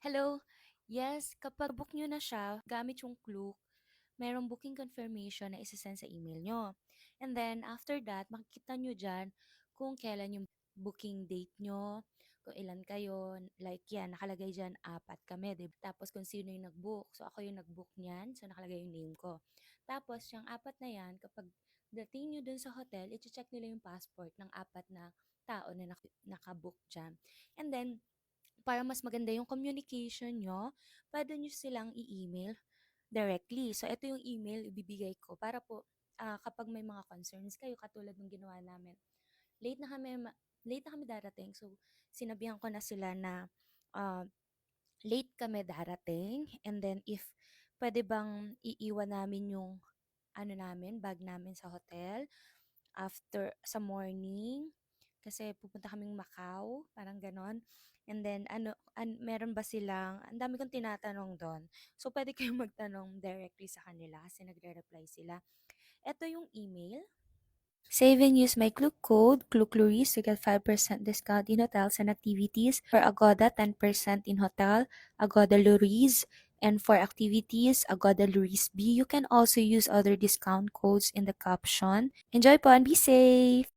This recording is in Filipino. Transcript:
Hello. Yes, kapag book nyo na siya gamit yung Klook, merong booking confirmation na ise-send sa email nyo. And then, after that, makikita nyo dyan kung kailan yung booking date nyo, kung ilan kayo, like yan, nakalagay dyan, 4 kami, di ba? Tapos kung sino yung nag-book. So, ako yung nag-book niyan, so nakalagay yung name ko. Tapos, yung 4 na yan, kapag dating nyo dun sa hotel, i-check nila yung passport ng 4 na tao na nakabook dyan. And then, para mas maganda yung communication nyo, pwede nyo silang i-email directly. So, ito yung email ibibigay ko para po kapag may mga concerns kayo, katulad ng ginawa namin. Late na kami, late na kami darating. So, sinabihan ko na sila na ah, late kami darating. And then, if pwede bang iiwan namin yung bag namin sa hotel after sa morning kasi pupunta kaming Macau, parang ganon. And then, meron ba silang, ang dami kong tinatanong doon. So, pwede kayong magtanong directly sa kanila kasi nagre-reply sila. Ito yung email. Save and use my Klook code, KLOOKLOURIS, to get 5% discount in hotels and activities. For Agoda, 10% in hotel, Agoda Luris, and for activities, Agoda Luris B. You can also use other discount codes in the caption. Enjoy po and be safe!